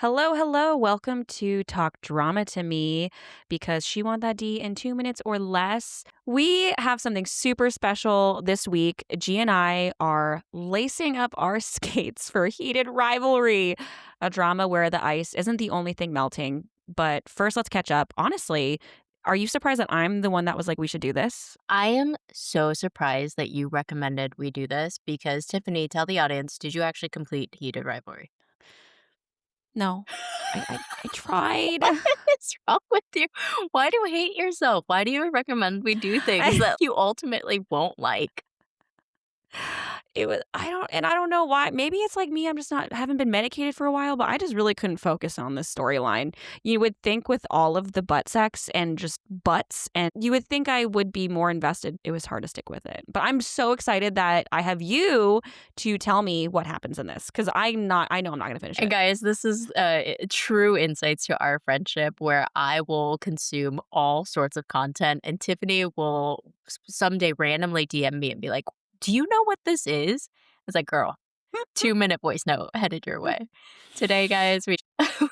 Hello, hello. Welcome to Talk Drama to Me because she want that D in 2 minutes or less. We have something super special this week. G and I are lacing up our skates for Heated Rivalry, a drama where the ice isn't the only thing melting. But first, let's catch up. Honestly, are you surprised that I'm the one that was like, we should do this? I am so surprised that you recommended we do this because Tiffany, tell the audience, did you actually complete Heated Rivalry? No, I tried. What is wrong with you? Why do you hate yourself? Why do you recommend we do things I, that you ultimately won't like? It was I don't know why. Maybe it's like me, I'm just not haven't been medicated for a while, but I just really couldn't focus on this storyline. You would think with all of the butt sex and just butts, and you would think I would be more invested. It was hard to stick with it. But I'm so excited that I have you to tell me what happens in this because I know I'm not gonna finish And it. guys, this is true insights to our friendship where I will consume all sorts of content and Tiffany will someday randomly DM me and be like, do you know what this is? It's like, girl, 2-minute voice note headed your way. Today, guys, we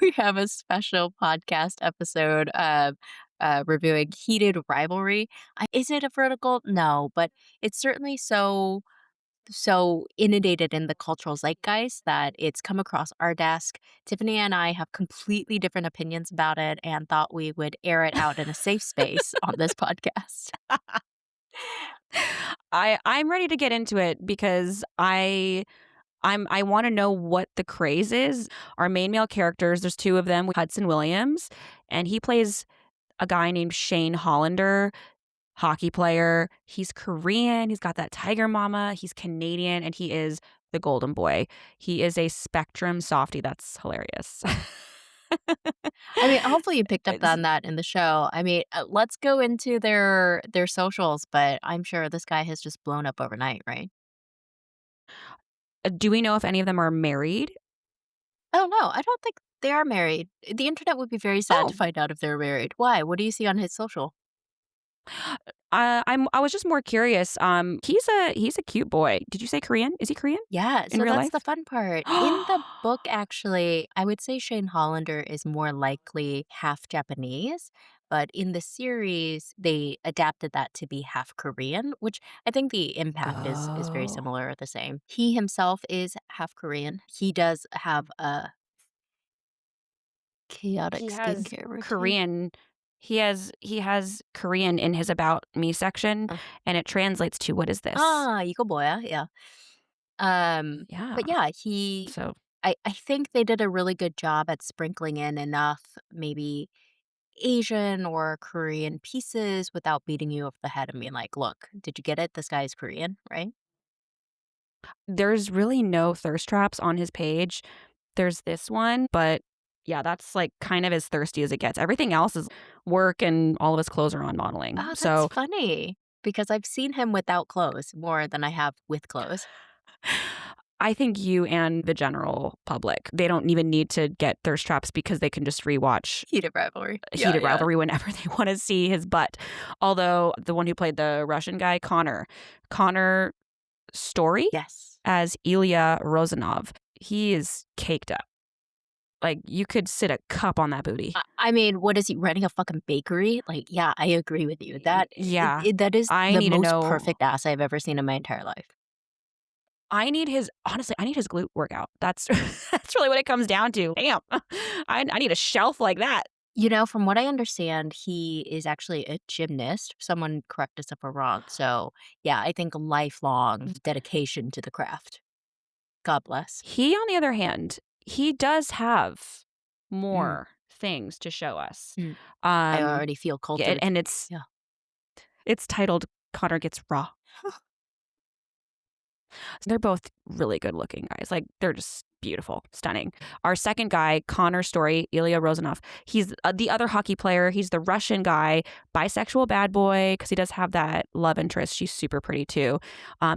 we have a special podcast episode of reviewing Heated Rivalry. Is it a vertical? No, but it's certainly so inundated in the cultural zeitgeist that it's come across our desk. Tiffany and I have completely different opinions about it and thought we would air it out in a safe space on this podcast. I'm ready to get into it because I want to know what the craze is. Our main male characters, there's two of them, Hudson Williams, and he plays a guy named Shane Hollander, hockey player. He's Korean. He's got that tiger mama. He's Canadian, and he is the golden boy. He is a spectrum softie. That's hilarious. I mean, hopefully you picked up It's- on that in the show. I mean, let's go into their socials, but I'm sure this guy has just blown up overnight, right? do we know if any of them are married? Oh no, I don't think they are married. The internet would be very sad to Oh, find out if they're married. Why? What do you see on his social? I was just more curious. He's a cute boy. Did you say Korean? Is he Korean Yeah, in so real that's the life? fun part. In the book, actually, I would say Shane Hollander is more likely half Japanese, but in the series, they adapted that to be half Korean, which I think the impact is very Oh. similar or the same. He himself is half Korean. He does have a chaotic He has skincare routine. Korean he has Korean in his about me section, Uh, and it translates to what is this? 이거 뭐야? Yeah. Yeah. But yeah, he So I think they did a really good job at sprinkling in enough maybe Asian or Korean pieces without beating you over the head and being like, "Look, did you get it? This guy is Korean, right?" there's really no thirst traps on his page. There's this one, but yeah, that's like kind of as thirsty as it gets. Everything else is work and all of his clothes are on modeling. Oh, that's So funny because I've seen him without clothes more than I have with clothes. I think you and the general public, they don't even need to get thirst traps because they can just rewatch Heated rivalry. Yeah, Heated yeah. Rivalry whenever they want to see his butt. Although the one who played the Russian guy, Connor Story Yes. as Ilya Rozanov, he is caked up. Like you could sit a cup on that booty. I mean, what is he running a fucking bakery? Like, yeah, I agree with you. Yeah. That is I the need to most know. perfect ass I've ever seen in my entire life. I need his glute workout. That's that's really what it comes down to. Damn. I need a shelf like that. You know, from what I understand, he is actually a gymnast. Someone correct us if we're wrong. So, yeah, I think lifelong dedication to the craft. God bless. He, on the other hand, he does have Mm, more things to show us. mm. I Um, already feel yeah, cultured. and Yeah. it's titled Connor Gets Raw. They're both really good looking guys. Like they're just beautiful, stunning. Our second guy, Connor Story, Ilya Rozanov, he's the other hockey player. He's the Russian guy, bisexual bad boy, because he does have that love interest. She's super pretty too.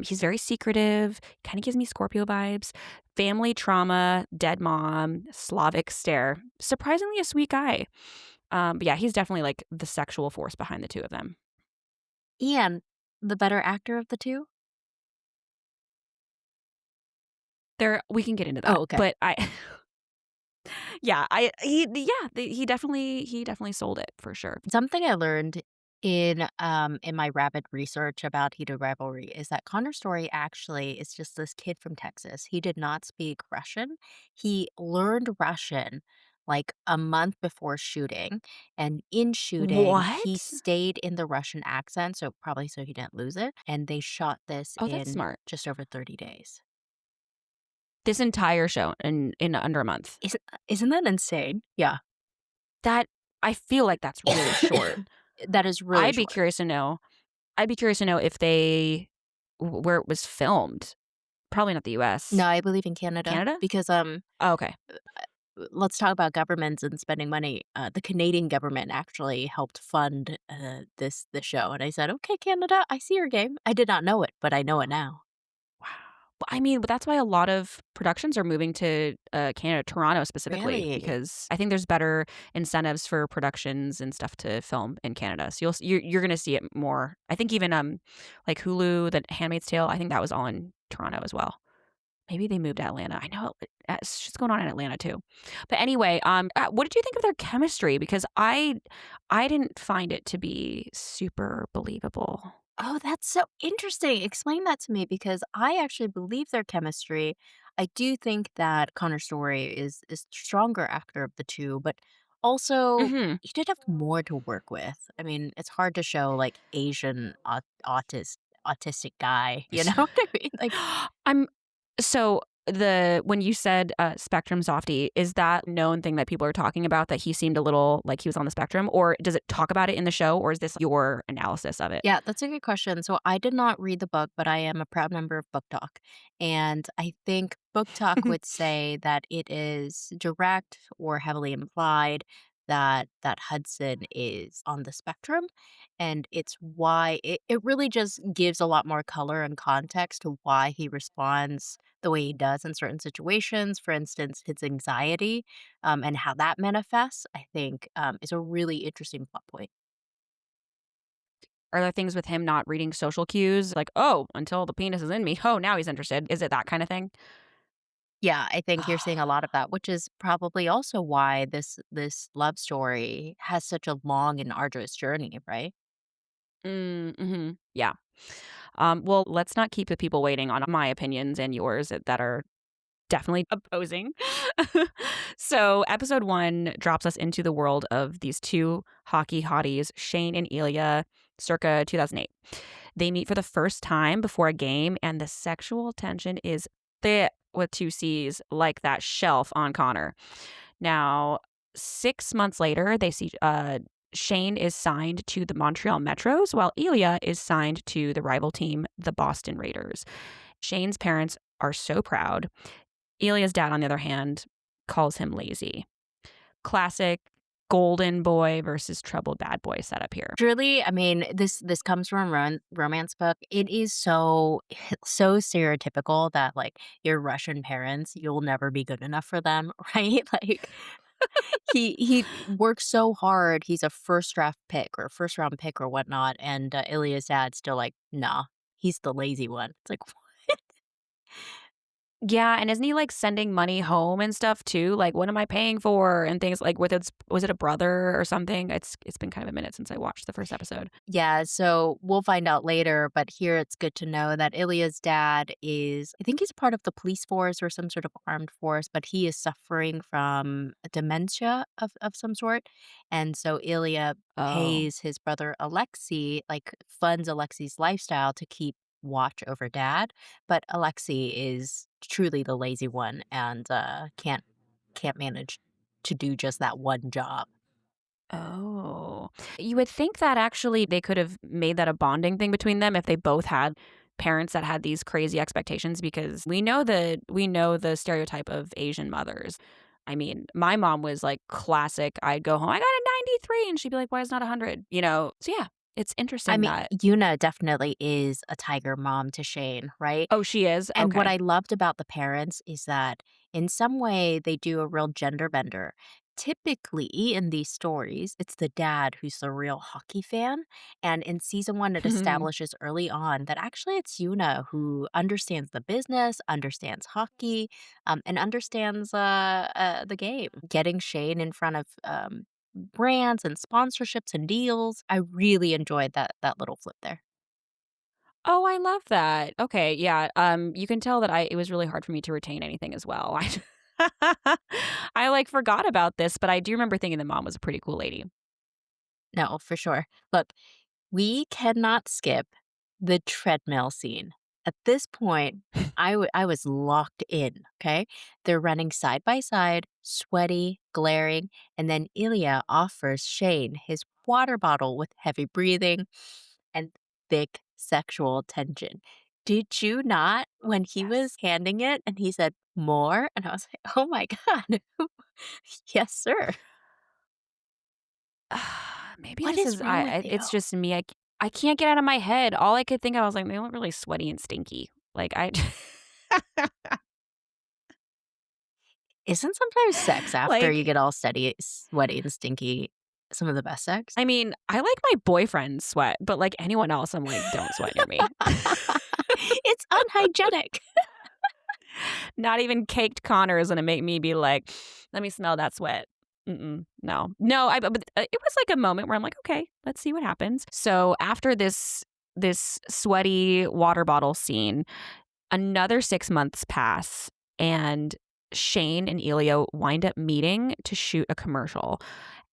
He's very secretive, kind of gives me Scorpio vibes. Family trauma, dead mom, Slavic stare. Surprisingly a sweet guy. But yeah, he's definitely like the sexual force behind the two of them. Ian, the better actor of the two? We can get into that. Oh, okay. But Yeah, he definitely sold it for sure. Something I learned in my rapid research about Heated Rivalry is that Connor Story actually is just this kid from Texas. He did not speak Russian. He learned Russian like a month before shooting, and in shooting, he What? stayed in the Russian accent, so probably so he didn't lose it, and they shot this Oh, that's in smart. just over 30 days. This entire show in under a month. Isn't that insane? Yeah. That I feel like that's really short. That is really I'd be short. curious to know I'd be curious to know if they where it was filmed. Probably not the No, US. I believe in Canada Canada? because, Oh, okay. let's talk about governments and spending money. The Canadian government actually helped fund, this show, and I said, "Okay, Canada, I see your game." I did not know it, but I know it now. Wow. But I mean, but that's why a lot of productions are moving to, Canada, Toronto specifically, Really? because I think there's better incentives for productions and stuff to film in Canada. So you're gonna see it more. I think even, like Hulu, The Handmaid's Tale, I think that was all in Toronto as well. Maybe they moved to Atlanta. I know shit's going on in Atlanta too. But anyway, what did you think of their chemistry? Because I didn't find it to be super believable. Oh, that's so interesting. Explain that to me because I actually believe their chemistry. I do think that Connor Story is the stronger actor of the two, but also Mhm. he did have more to work with. I mean, it's hard to show like Asian autistic guy, you know what I mean? Like, I'm so the when you said, spectrum softie, is that known thing that people are talking about that he seemed a little like he was on the spectrum, or does it talk about it in the show, or is this your analysis of it? yeah, that's a good question. So I did not read the book, but I am a proud member of Book Talk. And I think Book Talk would say that it is direct or heavily implied that Hudson is on the spectrum. And it's why it really just gives a lot more color and context to why he responds the way he does in certain situations. For instance, his anxiety and how that manifests, I think, is a really interesting plot point. Are there things with him not reading social cues? Like, "Oh, until the penis is in me. Oh, now he's interested." Is it that kinda thing? Yeah, I think you're seeing a lot of that, which is probably also why this love story has such a long and arduous journey, right? Mhm. Yeah. Well, let's not keep the people waiting on my opinions and yours that are definitely opposing. So, episode 1 drops us into the world of these 2 hockey hotties, Shane and Ilya, circa 2008. They meet for the first time before a game, and the sexual tension is thick with 2 C's, like that shelf on Connor. Now, 6 months later, they see Shane is signed to the Montreal Metros, while Ilya is signed to the rival team, the Boston Raiders. Shane's parents are so proud. Ilya's dad, on the other hand, calls him lazy. Classic golden boy versus troubled bad boy setup here. Truly, I mean, this comes from a romance book. It is so so stereotypical that like your Russian parents, you'll never be good enough for them, right? Like he works so hard. He's a first draft pick or first round pick or whatnot, and Ilya's dad's still like, nah, he's the lazy one. It's like, Yeah, and isn't he, like, sending money home and stuff too? Like, "What am I paying for?" And things like with its was it a brother or something? It's been kind of a minute since I watched the first episode. yeah, so we'll find out later, but here it's good to know that Ilya's dad is I think he's part of the police force or some sort of armed force, but he is suffering from a dementia of some sort. And so Ilya Oh. pays his brother Alexei, like funds Alexei's lifestyle to keep watch over dad. But Alexei is truly the lazy one and can't manage to do just that one job. Oh. You would think that actually they could have made that a bonding thing between them if they both had parents that had these crazy expectations because we know the stereotype of Asian mothers. I mean, my mom was like classic. I'd go home, I got a 93, and she'd be like, why is it not 100? You know? So yeah, it's I interesting mean, that. Yuna definitely is a tiger mom to Shane, right? Oh, she is? And what Okay. I loved about the parents is that in some way they do a real gender bender Typically, in these stories, it's the dad who's the real hockey fan. And in season one, it establishes early on that actually it's Yuna who understands the business, understands hockey, and understands the game. Getting Shane in front of brands and sponsorships and deals. I really enjoyed that little flip there. Oh, I love that. Okay, yeah, you can tell that it was really hard for me to retain anything as well. I, like, forgot about this, but I do remember thinking the mom was a pretty cool lady. No, for sure. Look, we cannot skip the treadmill scene. At this point, I was locked in, okay? They're running side by side, sweaty, glaring, and then Ilya offers Shane his water bottle with heavy breathing and thick sexual tension. Did you not when he was Yes. handing it and he said, "More?" And I was like, "Oh my god." Yes, sir. Maybe What this is is wrong with you? it's just me, I can't get out of my head. All I could think I was like, "They look really sweaty and stinky." Like, I Isn't sometimes sex after you like, get all steady, sweaty, and stinky some of the best sex? I mean, I like my boyfriend sweat, but, like, anyone else, I'm like, "Don't sweat near me." It's unhygienic. Not even caked Connor is gonna make me be like, "Let me smell that sweat." Mm-mm, no. No, but it was like a moment where I'm like, "Okay, let's see what happens." So after this sweaty water bottle scene, another 6 months pass, and Shane and Elio wind up meeting to shoot a commercial.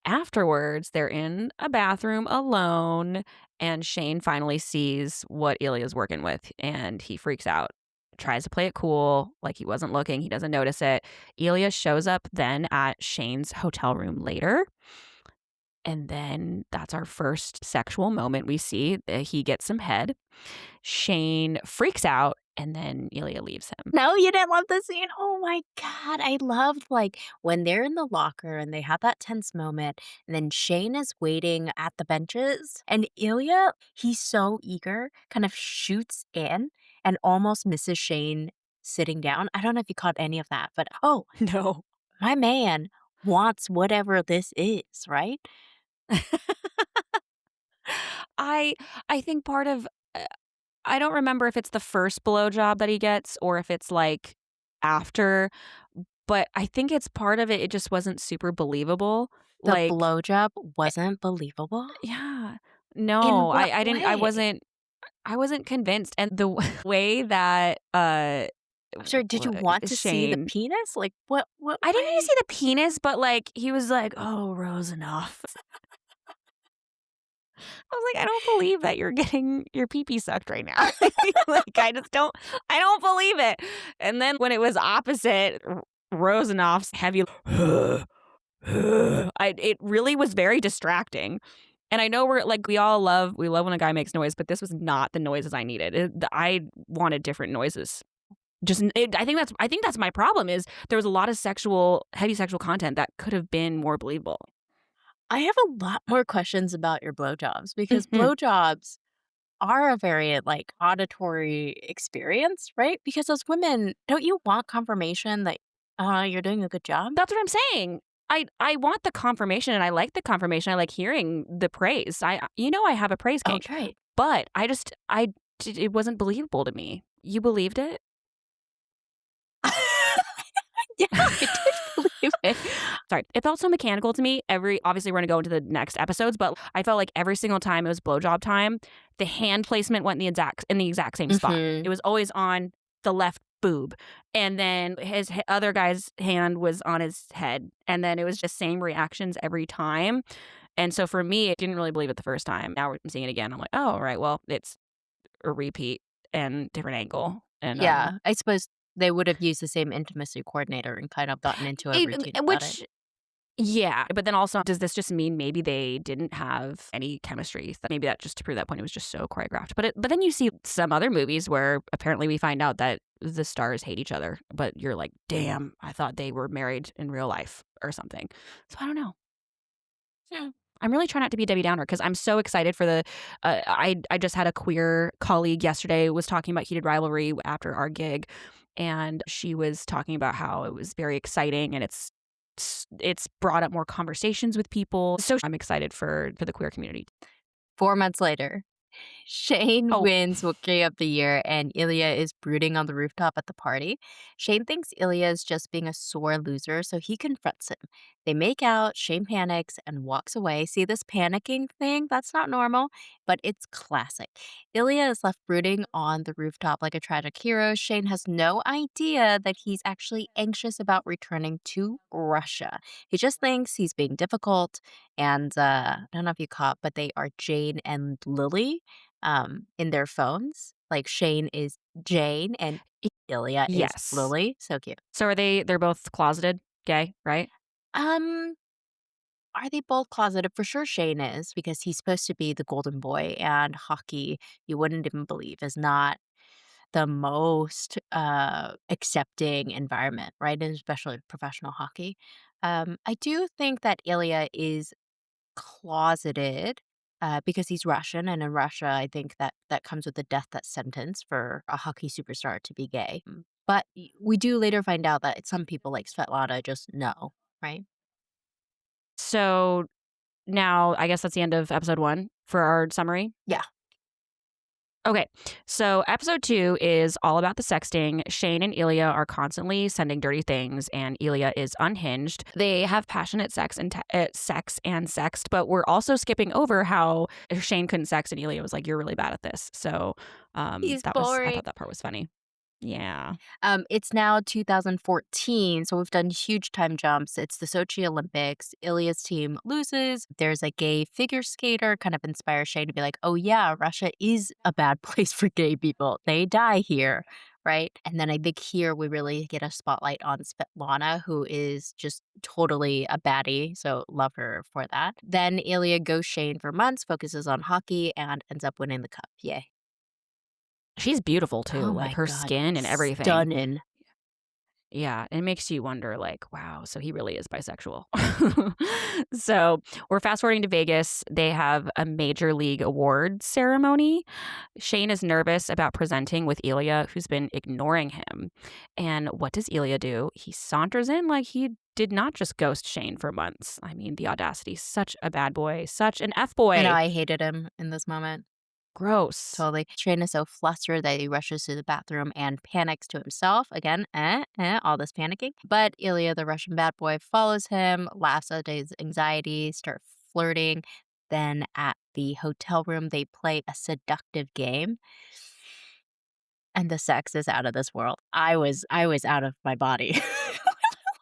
Afterwards, they're in a bathroom alone, and Shane finally sees what Elia's working with, and he freaks out. Tries to play it cool, like he wasn't looking, he doesn't notice it. Elia shows up then at Shane's hotel room later, and then that's our first sexual moment we see. He gets some head. Shane freaks out, and then Elia leaves him. No, you didn't love the scene? Oh my god, I loved, like, when they're in the locker and they have that tense moment, and then Shane is waiting at the benches, and Ilya, he's so eager, kind of shoots in and almost misses Shane sitting down. I don't know if you caught any of that, but, oh, No. my man wants whatever this is, right? I I think part of I don't remember if it's the first blowjob that he gets or if it's, like, after, but I think it's part of it, it just wasn't super believable. The Like, blowjob eh wasn't believable? yeah. In No, what I didn't way? I wasn't convinced, and the way that, I'm sorry, did you want to see the Shane penis? Like, what I didn't need to way? see the penis, but, like, he was like, "Oh, Rosenoff." I was like, "I don't believe that you're getting your pee-pee sucked right now." Like, I don't believe it. And then when it was opposite, Rosenoff's heavy it really was very distracting. And I know we love when a guy makes noise, but this was not the noises I needed. I wanted different noises. I think that's my problem is there was a lot of heavy sexual content that could have been more believable. I have a lot more questions about your blowjobs because Mhm. blowjobs are a very, like, auditory experience, right? Because as women, don't you want confirmation that, you're doing a good job? That's what I'm saying. I want the confirmation and I like the confirmation. I like hearing the praise. I have a praise Oh, kink, right. but it wasn't believable to me. You believed it? Yeah, I did believe it. Sorry. It felt so mechanical to me. Obviously we're gonna go into the next episodes, but I felt like every single time it was blowjob time, the hand placement went in the exact same spot. It Mhm. was always on the left boob. And then other guy's hand was on his head. And then it was just same reactions every time. And so for me, I didn't really believe it the first time. Now I'm seeing it again. I'm like, oh, all right, well, it's a repeat and different angle. And Yeah, I suppose they would have used the same intimacy coordinator and kind of gotten into a routine about it. which yeah, but then also, does this just mean maybe they didn't have any chemistry? Maybe that just to prove that point, it was just so choreographed. But then you see some other movies where apparently we find out that the stars hate each other, but you're like, damn, I thought they were married in real life or something. So I don't know. Hmm. I'm really trying not to be Debbie Downer because I'm so excited for the. I just had a queer colleague yesterday was talking about Heated Rivalry after our gig, and she was talking about how it was very exciting and it's it's brought up more conversations with people. So I'm excited for the queer community. 4 months later, Shane Oh, wins Rookie of the Year, and Ilya is brooding on the rooftop at the party. Shane thinks Ilya is just being a sore loser, so he confronts him. They make out, Shane panics and walks away. See, this panicking thing, that's not normal, but it's classic. Ilya is left brooding on the rooftop like a tragic hero. Shane has no idea that he's actually anxious about returning to Russia. He just thinks he's being difficult, and I don't know if you caught, but they are Jane and Lily in their phones. Like Shane is Jane and Ilya is yes. Lily. So cute. So they're both closeted, gay, right? Um, are they both closeted? For sure Shane is, because he's supposed to be the golden boy, and hockey, you wouldn't even believe, is not the most accepting environment, right? And especially professional hockey. I do think that Ilya is closeted, because he's Russian, and in Russia, I think that that comes with a death sentence for a hockey superstar to be gay. But we do later find out that some people like Svetlana just know, right? So now I guess that's the end of episode 1 for our summary. Yeah. Okay, so episode 2 is all about the sexting. Shane and Ilya are constantly sending dirty things, and Ilya is unhinged. They have passionate sex and sext, but we're also skipping over how Shane couldn't sex, and Ilya was like, "You're really bad at this." So He's I boring. thought that part was funny. Yeah. It's now 2014, so we've done huge time jumps. It's the Sochi Olympics. Ilya's team loses. There's a gay figure skater, kind of inspires Shane to be like, oh yeah, Russia is a bad place for gay people. They die here, right? And then I think here we really get a spotlight on Svetlana, who is just totally a baddie, so love her for that. Then Ilya ghosts Shane for months, focuses on hockey, and ends up winning the cup. Yay. She's beautiful too, Oh like my her God. skin and everything. Stunning. Yeah, it makes you wonder, like, wow, so he really is bisexual. So we're fast forwarding to Vegas. They have a major league award ceremony. Shane is nervous about presenting with Ilya, who's been ignoring him. And what does Ilya do? He saunters in like he did not just ghost Shane for months. I mean, the audacity. Such a bad boy. Such an F-boy. I know, I hated him in this moment. Gross. Totally. Shane is so flustered that he rushes to the bathroom and panics to himself. Again, all this panicking. But Ilya, the Russian bad boy, follows him, laughs at his anxiety, start flirting. Then at the hotel room, they play a seductive game. And the sex is out of this world. I was out of my body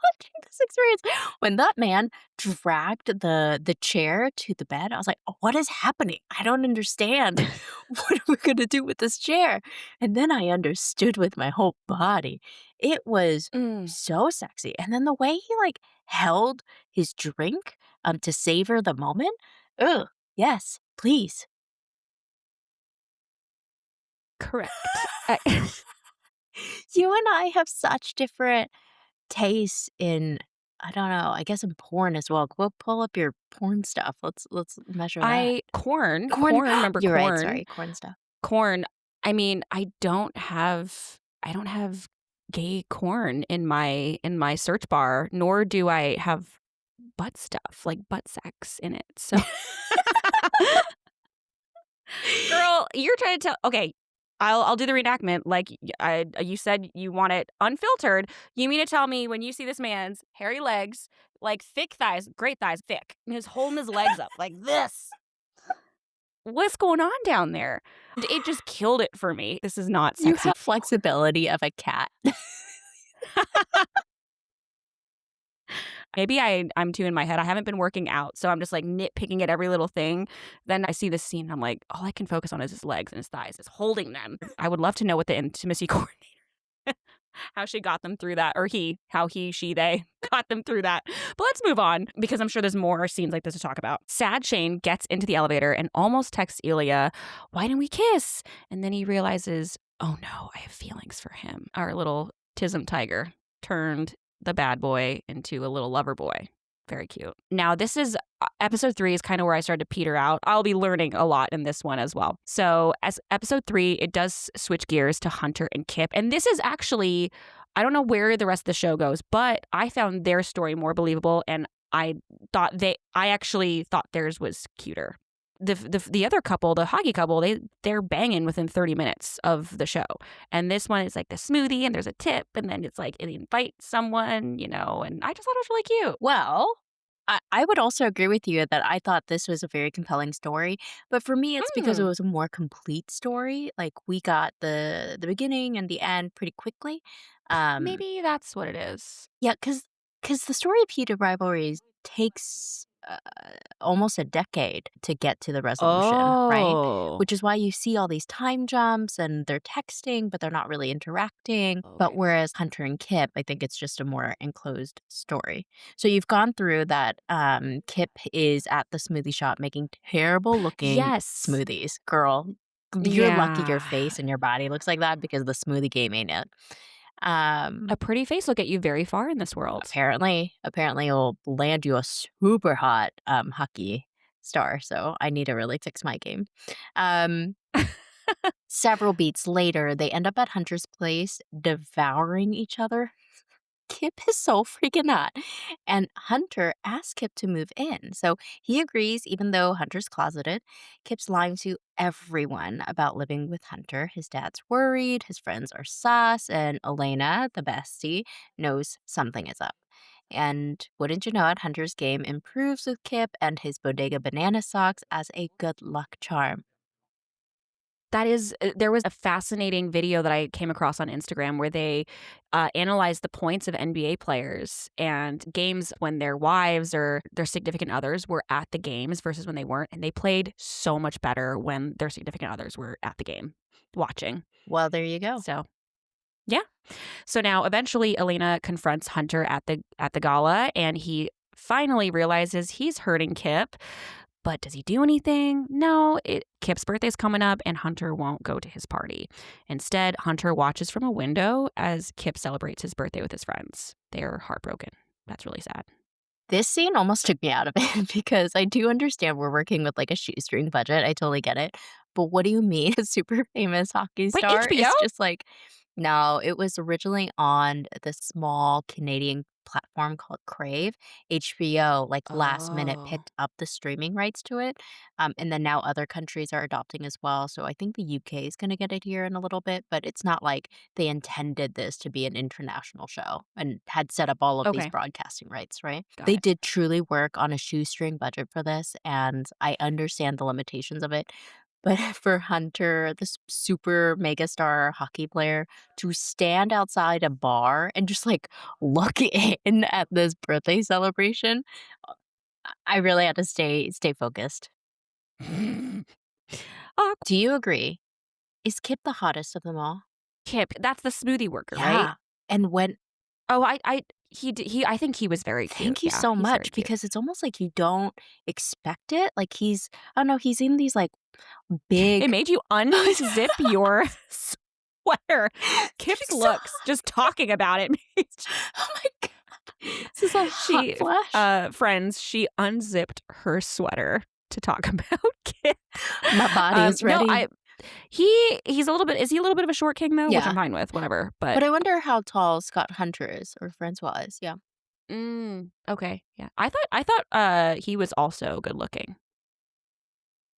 watching this experience. When that man dragged the chair to the bed, I was like, oh, what is happening? I don't understand. What are we gonna do with this chair? And then I understood with my whole body. It was so sexy. And then the way he like held his drink to savor the moment. Ugh, yes, please. Correct. You and I have such different tastes in, I don't know, I guess in porn as well. Go pull up your porn stuff. Let's measure that. Corn. Remember You're corn? right. Sorry, corn stuff. Corn. I mean, I don't have gay corn in my search bar, nor do I have butt stuff, like butt sex in it. So girl, you're trying to tell, okay, I'll do the reenactment. Like you said you want it unfiltered. You mean to tell me when you see this man's hairy legs, like thick thighs, great thighs, thick, and he's holding his legs up like this. What's going on down there? It just killed it for me. This is not sexy. You have flexibility of a cat. Maybe I'm too in my head. I haven't been working out, so I'm just like nitpicking at every little thing. Then I see this scene, and I'm like, all I can focus on is his legs and his thighs, is holding them. I would love to know what the intimacy coordinator, how she got them through that, or they got them through that. But let's move on, because I'm sure there's more scenes like this to talk about. Sad Shane gets into the elevator and almost texts Ilya, why didn't we kiss? And then he realizes, oh no, I have feelings for him. Our little Tism tiger turned the bad boy into a little lover boy. Very cute. Now, this is episode 3 is kind of where I started to peter out. I'll be learning a lot in this one as well. So as episode 3, it does switch gears to Hunter and Kip. And this is actually, I don't know where the rest of the show goes, but I found their story more believable, and I actually thought theirs was cuter. The other couple, the hockey couple, they're banging within 30 minutes of the show. And this one is like the smoothie and there's a tip and then it's like it invites someone, and I just thought it was really cute. Well, I would also agree with you that I thought this was a very compelling story, but for me, it's because it Mm, was a more complete story. Like, we got the beginning and the end pretty quickly. Um, maybe that's what it is. yeah, because the story of Heated Rivalries takes almost a decade to get to the resolution, right? Oh. Which is why you see all these time jumps and they're texting, but they're not really interacting. But Okay. whereas Hunter and Kip, I think it's just a more enclosed story. So you've gone through that. Kip is at the smoothie shop making terrible looking Yes. smoothies. Girl, you're lucky your Yeah. face and your body looks like that because the smoothie game ain't it. Um, A pretty face will get you very far in this world. apparently it'll land you a super hot, hockey star, so I need to really fix my game. Um, Several beats later, they end up at Hunter's place devouring each other. Kip is so freaking hot. And Hunter asks Kip to move in. So he agrees, even though Hunter's closeted. Kip's lying to everyone about living with Hunter. His dad's worried, his friends are sus, and Elena, the bestie, knows something is up. And wouldn't you know it, Hunter's game improves with Kip and his bodega banana socks as a good luck charm. There was a fascinating video that I came across on Instagram where they analyzed the points of NBA players and games when their wives or their significant others were at the games versus when they weren't. And they played so much better when their significant others were at the game watching. Well, there you go. So, yeah. So now eventually Elena confronts Hunter at the gala and he finally realizes he's hurting Kip. But does he do anything? No, Kip's birthday's coming up and Hunter won't go to his party. Instead, Hunter watches from a window as Kip celebrates his birthday with his friends. They're heartbroken. That's really sad. This scene almost took me out of it because I do understand we're working with like a shoestring budget. I totally get it. But what do you mean a super famous hockey Wait, star HBO? is just like, no, it was originally on the small Canadian platform called Crave. HBO, like last minute, Oh, picked up the streaming rights to it. And then now other countries are adopting as well. So I think the UK is going to get it here in a little bit, but it's not like they intended this to be an international show and had set up all of these okay. broadcasting rights, right? Got They it. did truly work on a shoestring budget for this, and I understand the limitations of it. But for Hunter, this super mega star hockey player, to stand outside a bar and just like look in at this birthday celebration, uh, I really had to stay focused. Oh, Do you agree? Is Kip the hottest of them all? Kip, that's the smoothie worker, right? Yeah. And when Oh, I think he was very cute. Thank you Yeah, so he's very much cute. because it's almost like you don't expect it. Like I don't know, he's in these like It big made you unzip your sweater. Thank you Kip's so looks, just talking about it. Oh my god. This is a hot She, flash. friends, she unzipped her sweater to talk about Kip. My body is No, ready. he's a little bit. Is he a little bit of a short king though? Which I'm Yeah. fine with, whatever. But But I wonder how tall Scott Hunter is or Francois is. Yeah. okay, yeah. I thought he was also good looking.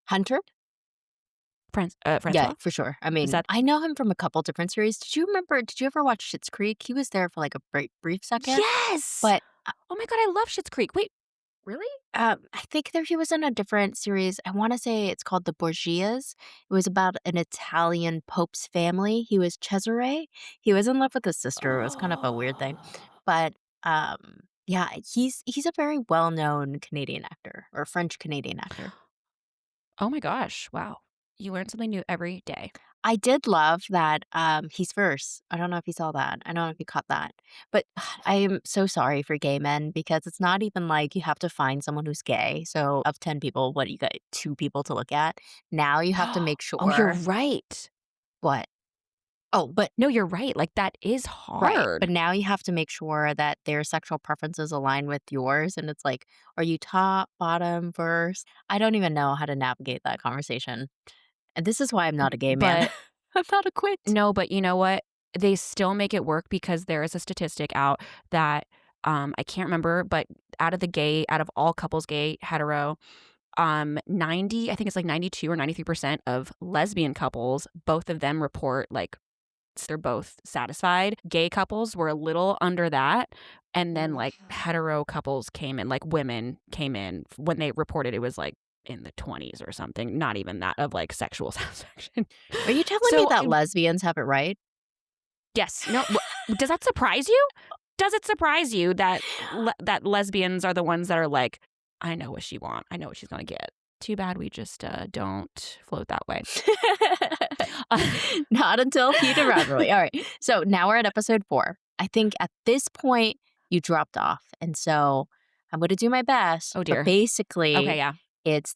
Hunter? Yeah, Francois. for sure. I Is mean, that I know him from a couple different series. Did you ever watch Schitt's Creek? He was there for like a brief second. yes? But Oh my god, I love Schitt's Creek. Wait, really? I think he was in a different series. I want to say it's called The Borgias. It was about an Italian Pope's family. He was Cesare. He was in love with his sister. It was kind of a weird thing. Oh. But yeah, he's a very well-known Canadian actor or French Canadian actor. Oh my gosh! Wow, you learn something new every day. I did love that he's verse. I don't know if you saw that. I don't know if you caught that. But I am so sorry for gay men because it's not even like you have to find someone who's gay. So of 10 people, what you got 2 people to look at. Now you have to make Oh, you're sure right. what? Oh, but No, you're right. Like that is right. But hard. now you have to make sure that their sexual preferences align with yours. And it's like, are you top, bottom, verse? I don't even know how to navigate that conversation. And this is why I'm not a gay man. But I'm not a quit. no, but you know what? they still make it work because there is a statistic out that I can't remember, but out of all couples, gay, hetero, 90, I think it's like 92 or 93% of lesbian couples, both of them report like they're both satisfied. Gay couples were a little under that. And then like hetero couples came in, like women came in when they reported it was like in the 20s or something, not even that of like sexual satisfaction. Are you telling me So, that lesbians have it right? yes. No, does that surprise you? Does it surprise you that that lesbians are the ones that are like, I know what she wants. I know what she's going to get. Too bad we just don't float that way. Not until Heated Rivalry. All right. So now we're at episode 4. I think at this point you dropped off. And so I'm going to do my best. Oh, dear. But basically, Okay, yeah.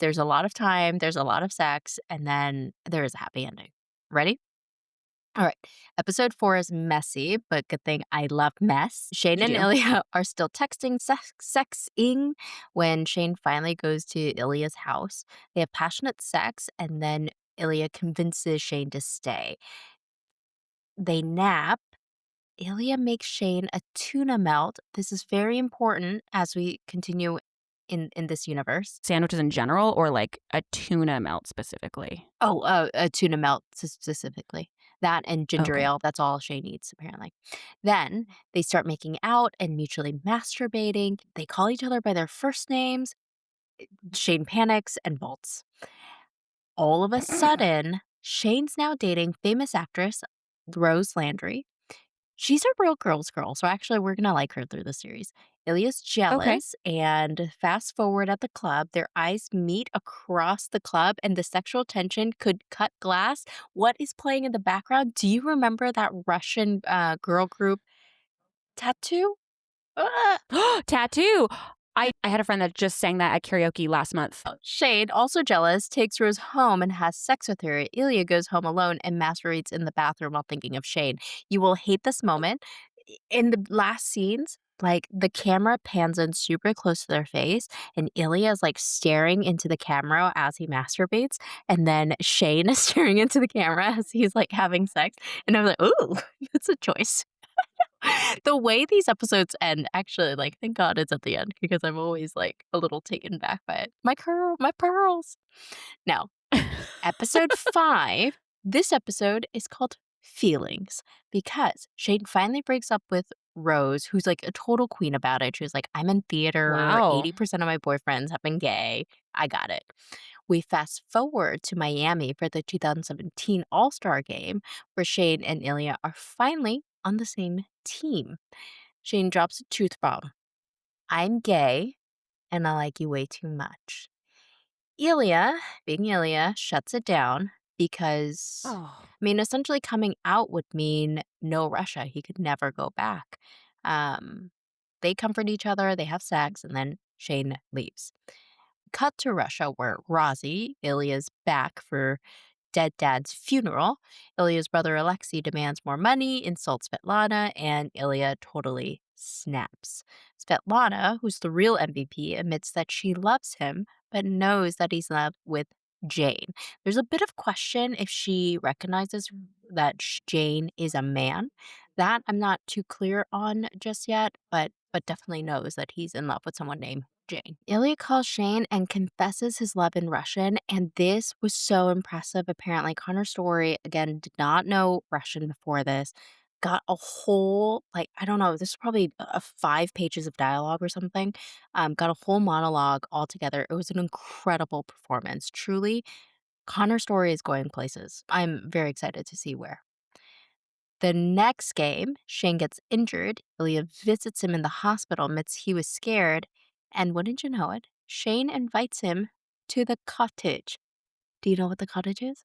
there's a lot of time, there's a lot of sex, and then there is a happy ending. Ready? All right. Episode 4 is messy, but good thing I love mess. Shane You and do. Ilya are still texting, sexing when Shane finally goes to Ilya's house. They have passionate sex, and then Ilya convinces Shane to stay. They nap. Ilya makes Shane a tuna melt. This is very important as we continue in this universe. Sandwiches in general or like a tuna melt specifically? Oh, a tuna melt specifically. That and ginger Okay. ale. That's all Shane needs, apparently. Then they start making out and mutually masturbating. They call each other by their first names. Shane panics and bolts. All of a sudden, Shane's now dating famous actress Rose Landry. She's a real girl's girl, so actually we're gonna like her through the series. Ilya's Okay. jealous, and fast forward at the club, their eyes meet across the club, and the sexual tension could cut glass. What is playing in the background? Do you remember that Russian girl group, Tattoo? Ah! Tattoo. I had a friend that just sang that at karaoke last month. Shane, also jealous, takes Rose home and has sex with her. Ilya goes home alone and masturbates in the bathroom while thinking of Shane. You will hate this moment. In the last scenes, like the camera pans in super close to their face, and Ilya is like staring into the camera as he masturbates, and then Shane is staring into the camera as he's like having sex. And I'm like, ooh, that's a choice. The way these episodes end, actually, like, thank God it's at the end because I'm always like a little taken back by it. My pearls. Now, episode 5, this episode is called Feelings because Shane finally breaks up with Rose, who's like a total queen about it. She was like, I'm in theater, Wow. 80% of my boyfriends have been gay. I got it. We fast forward to Miami for the 2017 All Star game, where Shane and Ilya are finally on the same team. Shane drops a truth bomb. I'm gay, and I like you way too much. Ilya, being Ilya, shuts it down because, Oh. I mean, essentially coming out would mean no Russia. He could never go back. Um, they comfort each other, they have sex, and then Shane leaves. Cut to Russia, where Rosie, Ilya's back for dead dad's funeral. Ilya's brother Alexei demands more money, insults Svetlana, and Ilya totally snaps. Svetlana, who's the real MVP, admits that she loves him, but knows that he's in love with Jane. There's a bit of question if she recognizes that Jane is a man. That I'm not too clear on just yet, but definitely knows that he's in love with someone named Jane. Ilya calls Shane and confesses his love in Russian, and this was so impressive. Apparently, Connor Story, again, did not know Russian before this, got a whole, like, I don't know, this is probably 5 pages of dialogue or something, got a whole monologue all together. It was an incredible performance. Truly, Connor Story is going places. I'm very excited to see where. The next game, Shane gets injured. Ilya visits him in the hospital, admits he was scared, and wouldn't you know it, Shane invites him to the cottage. Do you know what the cottage is?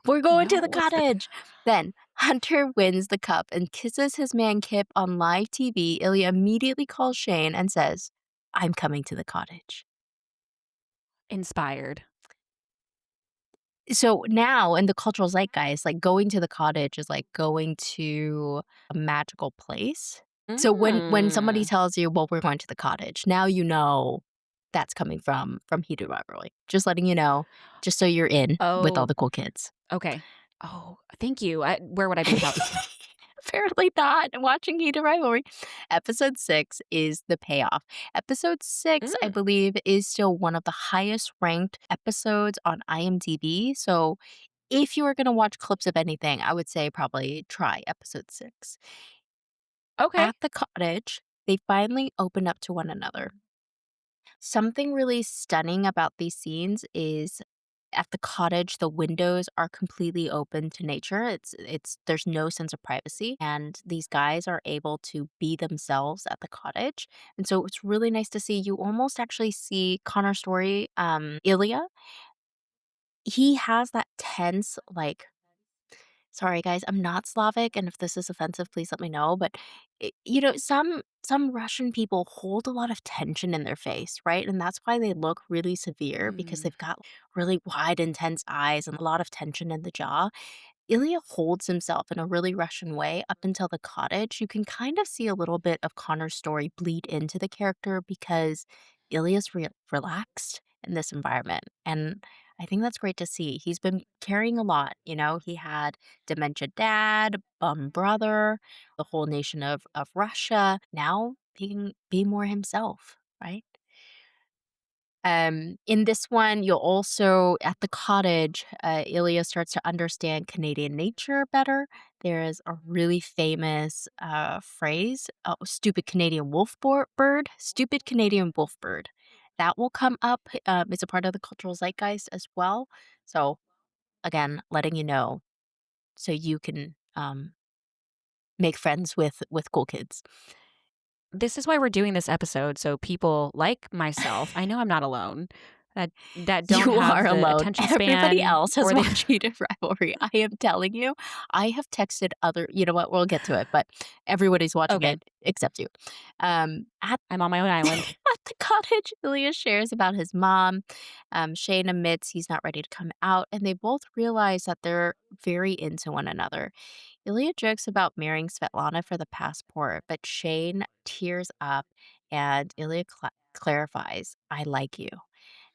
We're going to No, the what's the cottage. Then Hunter wins the cup and kisses his man Kip on live TV. Ilya immediately calls Shane and says, I'm coming to the cottage. inspired? So now in the cultural zeitgeist, like going to the cottage is like going to a magical place. So when somebody Mm. tells you, well, we're going to the cottage, now you know that's coming from Heated Rivalry. Just letting you know, just so you're in with all Oh, the cool kids. okay. Oh, thank you. Where would I be without this? Apparently not watching Heated Rivalry. Episode 6 is the payoff. Episode 6, I Mm, believe, is still one of the highest ranked episodes on IMDb. So if you are going to watch clips of anything, I would say probably try episode 6. okay. At the cottage, they finally open up to one another. Something really stunning about these scenes is at the cottage, the windows are completely open to nature. It's there's no sense of privacy, and these guys are able to be themselves at the cottage. And so it's really nice to see. You almost actually see Connor's story, Ilya. He has that tense, like, sorry guys, I'm not Slavic, and if this is offensive, please let me know. But some Russian people hold a lot of tension in their face, right? And that's why they look really severe because Mm. they've got really wide, intense eyes and a lot of tension in the jaw. Ilya holds himself in a really Russian way up until the cottage. You can kind of see a little bit of Connor's story bleed into the character because Ilya's relaxed in this environment. And I think that's great to see. He's been carrying a lot. He had dementia dad, brother, the whole nation of Russia. Now he can be more himself, right? In this one, you'll also at the cottage, Ilya starts to understand Canadian nature better. There is a really famous phrase, "Stupid Canadian bird," "Stupid Canadian wolf bird." That will come up. It's a part of the cultural zeitgeist as well. So again, letting you know so you can make friends with cool kids. This is why we're doing this episode, so people like myself, I know I'm not alone, that don't You are have the alone. attention Everybody span else has or they watched Heated Rivalry. I am telling you, I have texted other you know what, we'll get to it, but everybody's watching Okay, it except you. At I'm on my own island. at the cottage, Ilya shares about his mom. Shane admits he's not ready to come out, and they both realize that they're very into one another. Ilya jokes about marrying Svetlana for the passport, but Shane tears up, and Ilya clarifies, "I like you."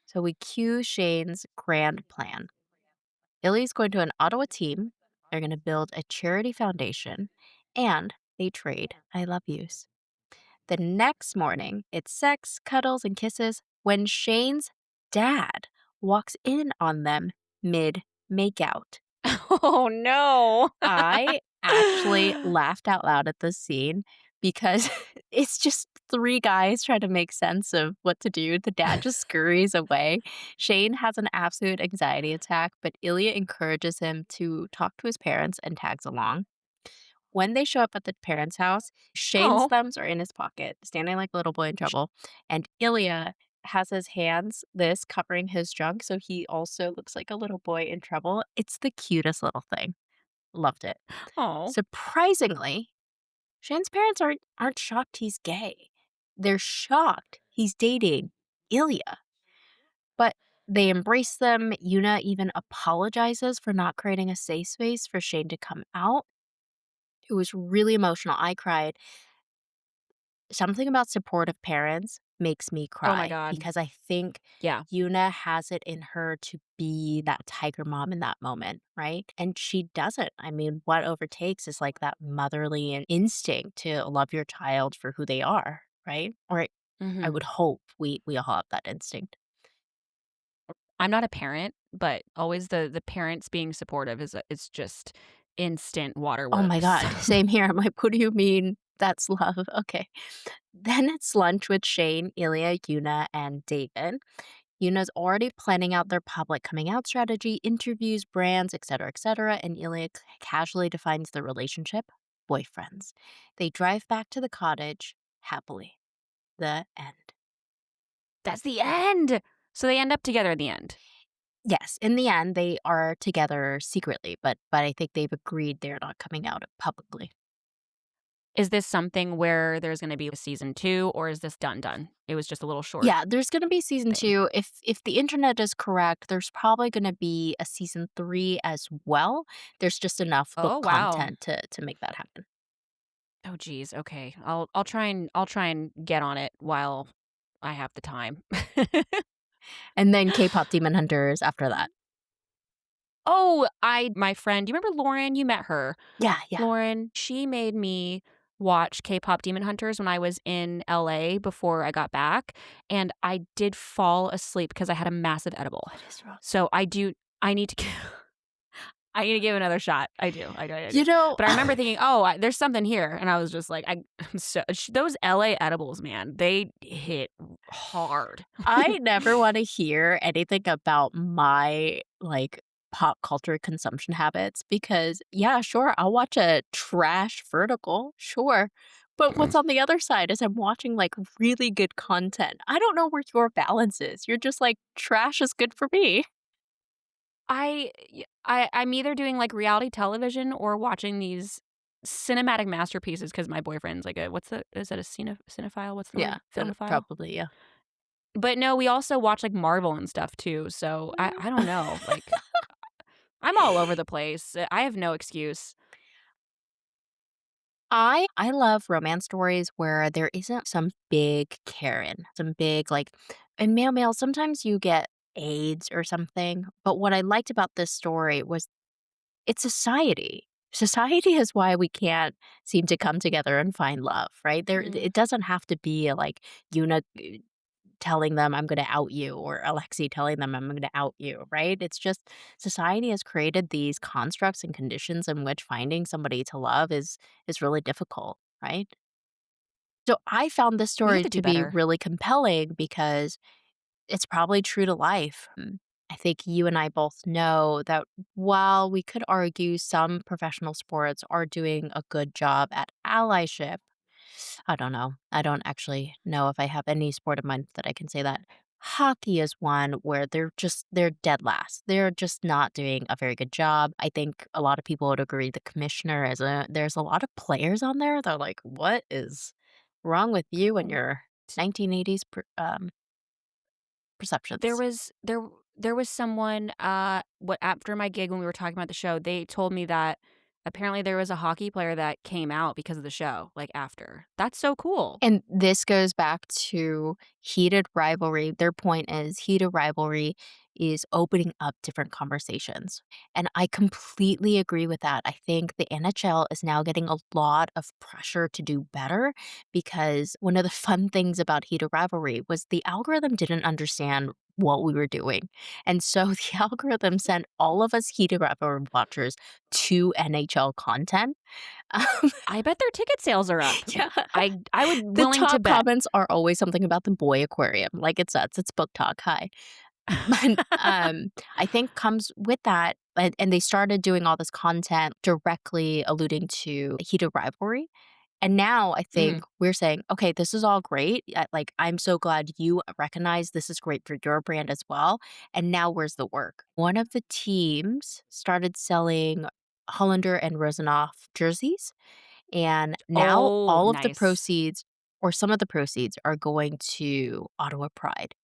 So we cue Shane's grand plan. Illy's going to an Ottawa team. They're going to build a charity foundation and they trade I love yous. The next morning, it's sex, cuddles, and kisses when Shane's dad walks in on them mid makeout. Oh, no. I actually laughed out loud at this scene because it's just 3 guys trying to make sense of what to do. The dad just scurries away. Shane has an absolute anxiety attack, but Ilya encourages him to talk to his parents and tags along. When they show up at the parents' house, Shane's Oh, thumbs are in his pocket, standing like a little boy in trouble, and Ilya has his hands this covering his junk, so he also looks like a little boy in trouble. It's the cutest little thing. Loved it. oh. Surprisingly, Shane's parents aren't shocked he's gay. They're shocked he's dating Ilya. But they embrace them. Yuna even apologizes for not creating a safe space for Shane to come out. It was really emotional. I cried. Something about supportive parents makes me Oh my cry god. because I think Yeah. Yuna has it in her to be that tiger mom in that moment, right? And she doesn't. I mean, what overtakes is like that motherly instinct to love your child for who they are, right? Or I Mhm. would hope we all have that instinct. I'm not a parent, but always the parents being supportive is just instant Oh my waterworks. God. Same here. I'm like, what do you mean that's love? Okay. Then it's lunch with Shane, Ilya, Yuna, and David. Yuna's already planning out their public coming out strategy, interviews, brands, etc., and Ilya casually defines the relationship boyfriends. They drive back to the cottage happily. The end. That's the end! So they end up together in the end. Yes, in the end, they are together secretly, but I think they've agreed they're not coming out publicly. Is this something where there's gonna be a season 2, or is this done? It was just a little short Yeah, there's gonna be season thing. 2. If the internet is correct, there's probably gonna be a season 3 as well. There's just enough book Oh, wow. content to make that happen. Oh, geez, okay. I'll try and get on it while I have the time. And then K-pop Demon Hunters after that. Oh, my friend, do you remember Lauren? You met her. Yeah, yeah. Lauren, she made me watch K-pop Demon Hunters when I was in LA before I got back, and I did fall asleep because I had a massive edible. What is wrong? So I need to gi I need to give it another shot. I do. You know, But I remember thinking, "Oh, there's something here," and I was just like, I'm so those LA edibles, man, they hit hard. I never wanna hear anything about my, like, pop culture consumption habits because, yeah, sure, I'll watch a trash vertical, sure, but what's on the other side is I'm watching, like, really good content. I don't know where your balance is. You're just like, "Trash is good for me." I'm either doing, like, reality television or watching these cinematic masterpieces because my boyfriend's like a what's the is it a cinephile? What's the Yeah, word? Filmophile? probably, yeah. But no, we also watch, like, Marvel and stuff too, so I don't know, like, I'm all over the place. I have no excuse. I love romance stories where there isn't some big Karen, some big, like in mail, sometimes you get AIDS or something, but what I liked about this story was it's society. Society is why we can't seem to come together and find love, right? Mhm. It doesn't have to be like Yuna telling them I'm gonna out you or Alexei telling them I'm gonna out you, right? It's just society has created these constructs and conditions in which finding somebody to love is really difficult, right? So I found this We have story to do to be better. really compelling because it's probably true to life. I think you and I both know that while we could argue some professional sports are doing a good job at allyship, I don't know. I don't actually know if I have any sport in mind that I can say that. Hockey is one where they're dead last. They're just not doing a very good job. I think a lot of people would agree the commissioner is a there's a lot of players on there that are like, what is wrong with you and Oh, your t 1980s there perceptions? was there there was someone, what after my gig when we were talking about the show, they told me that apparently there was a hockey player that came out because of the show, like, after. That's so cool. And this goes back to Heated Rivalry. Their point is Heated Rivalry is opening up different conversations. And I completely agree with that. I think the NHL is now getting a lot of pressure to do better because one of the fun things about Heated Rivalry was the algorithm didn't understand what we were doing. And so the algorithm sent all of us Heated Rivalry watchers to NHL content. Um, I bet their ticket sales are up. yeah. I would The willing to top bet. comments are always something about the boy aquarium, like it's book talk, hi. But, I think comes with that and they started doing all this content directly alluding to heated rivalry, and now I think Mhm. we're saying, "Okay, this is all great, like, I'm so glad you recognize this is great for your brand as well, and now where's the work?" One of the teams started selling Hollander and Rosenoff jerseys, and now Oh, all of the nice. proceeds or some of the proceeds are going to Ottawa Pride.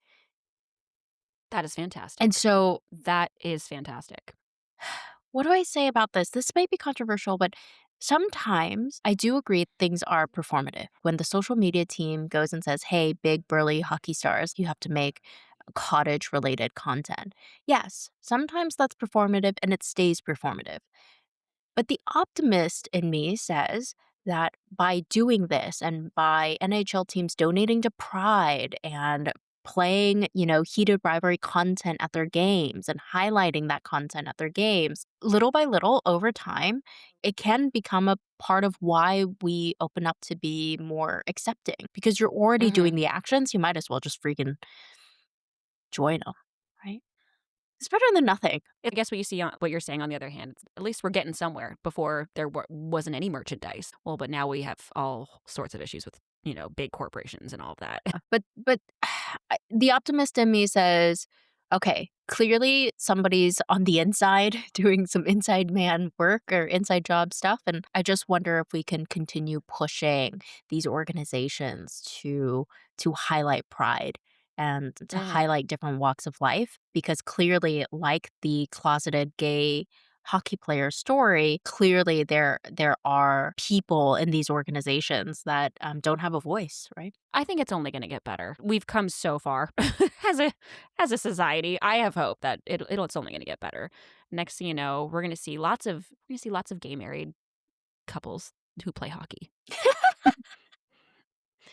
That is And fantastic. so, That is fantastic. what do I say about this? This may be controversial, but sometimes I do agree things are performative. When the social media team goes and says, hey, big, burly hockey stars, you have to make cottage related content. Yes, sometimes that's performative and it stays performative. But the optimist in me says that by doing this and by NHL teams donating to Pride and playing, heated rivalry content at their games and highlighting that content at their games, little by little over time, it can become a part of why we open up to be more accepting because you're already Mhm. doing the actions. You might as well just freaking join them, right? It's better than nothing. I guess what you're saying on the other hand, at least we're getting somewhere. Before there wasn't any merchandise. Well, but now we have all sorts of issues with, big corporations and all of that. But the optimist in me says, okay, clearly somebody's on the inside doing some inside man work or inside job stuff, and I just wonder if we can continue pushing these organizations to highlight pride and to Mhm. highlight different walks of life because clearly like the closeted gay hockey player's story, clearly there are people in these organizations that don't have a voice, right? I think it's only going to get better. We've come so far as a society. I have hope that it's only going to get better. Next thing you know, we're going to see lots of gay married couples who play hockey.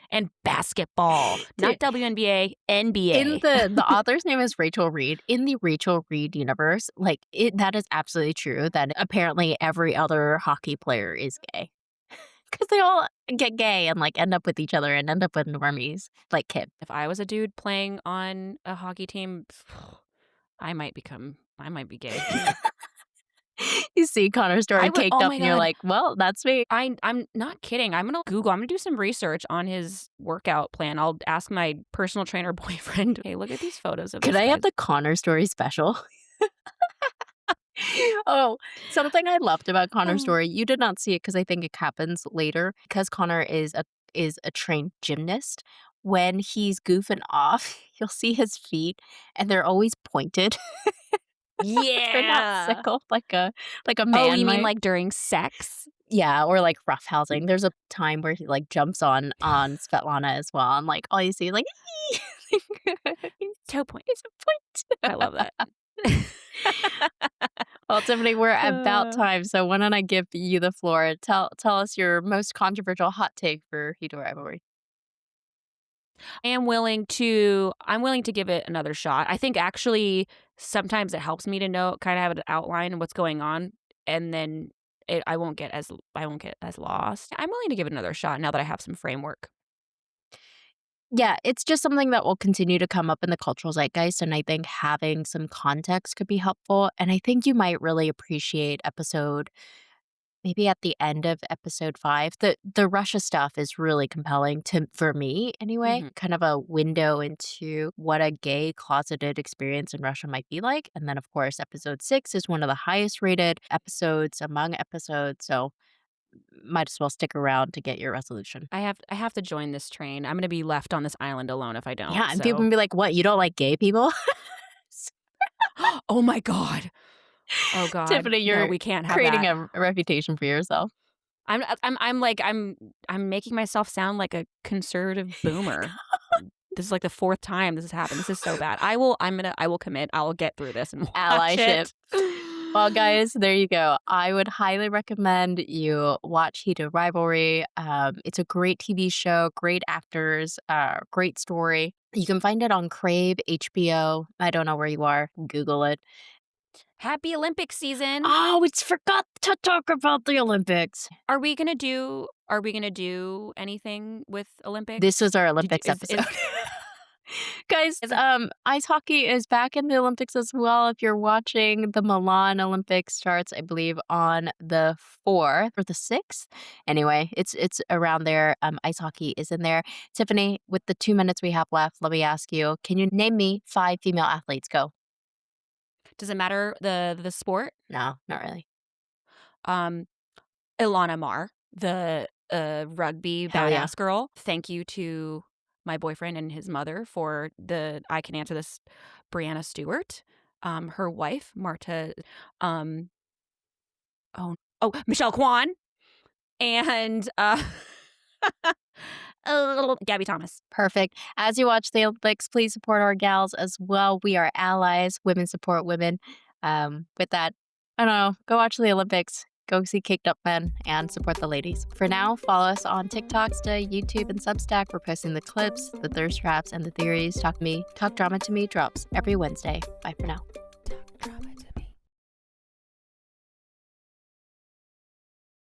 And basketball, not WNBA, NBA. In the author's name is Rachel Reed. In the Rachel Reed universe, like that is absolutely true that apparently every other hockey player is gay. Because they all get gay and like end up with each other and end up with normies, like Kip. If I was a dude playing on a hockey team, I might be gay. You see Connor's story caked up and you're like, well, that's me. I'm not kidding. I'm going to do some research on his workout plan. I'll ask my personal trainer boyfriend, hey, look at these photos of Could I have the Connor story special? Oh, something I loved about Connor's story, you did not see it because I think it happens later. Because Connor is a trained gymnast, when he's goofing off, you'll see his feet and they're always pointed. Yeah. They're not sickle like a man. Oh, you mean like during sex? Yeah, or like roughhousing. There's a time where he like jumps on Svetlana as well. And like all you see is like toe point. It's a point. I love that. Well, Tiffany, we're about time, so why don't I give you the floor? Tell us your most controversial hot take for Heated Rivalry. I'm willing to give it another shot. I think actually sometimes it helps me to kind of have an outline of what's going on, and then I won't get as lost. I'm willing to give it another shot now that I have some framework. Yeah, it's just something that will continue to come up in the cultural zeitgeist, and I think having some context could be helpful. And I think you might really appreciate maybe at the end of episode 5. The Russia stuff is really compelling for me anyway. Mm-hmm. Kind of a window into what a gay closeted experience in Russia might be like. And then of course episode 6 is one of the highest rated episodes among episodes. So might as well stick around to get your resolution. I have to join this train. I'm going to be left on this island alone if I don't. Yeah, and people will be like, "What? You don't like gay people?" Oh my god. Oh god. Tiffany, we can't have creating that. a reputation for yourself. I'm making myself sound like a conservative boomer. This is like the 4th time this has happened. This is so bad. I will commit. I'll get through this and watch Allyship. it. Well, guys, there you go. I would highly recommend you watch Heated Rivalry. It's a great TV show, great actors, great story. You can find it on Crave, HBO. I don't know where you are. Google it. Happy Olympic season. Oh, we forgot to talk about the Olympics. Are we gonna do anything with Olympics? This was our Olympics episode. Guys, ice hockey is back in the Olympics as well. If you're watching, the Milan Olympics starts, I believe, on the 4th or the 6th. Anyway, it's around there. Ice hockey is in there. Tiffany, with the 2 minutes we have left, let me ask you, can you name me 5 female athletes? Go. Does it matter the sport? No, not really. Ilana Maher, the rugby Hell yeah. badass girl. Thank you to my boyfriend and his mother for I can answer this. Brianna Stewart, her wife Marta, Michelle Kwan, and Gabby Thomas. Perfect. As you watch the Olympics, please support our gals as well. We are allies. Women support women. With that, I don't know. Go watch the Olympics. Go see Caked Up Men and support the ladies. For now, follow us on TikTok, YouTube, and Substack. We're posting the clips, the thirst traps, and the theories. Talk Drama to Me drops every Wednesday. Bye for now.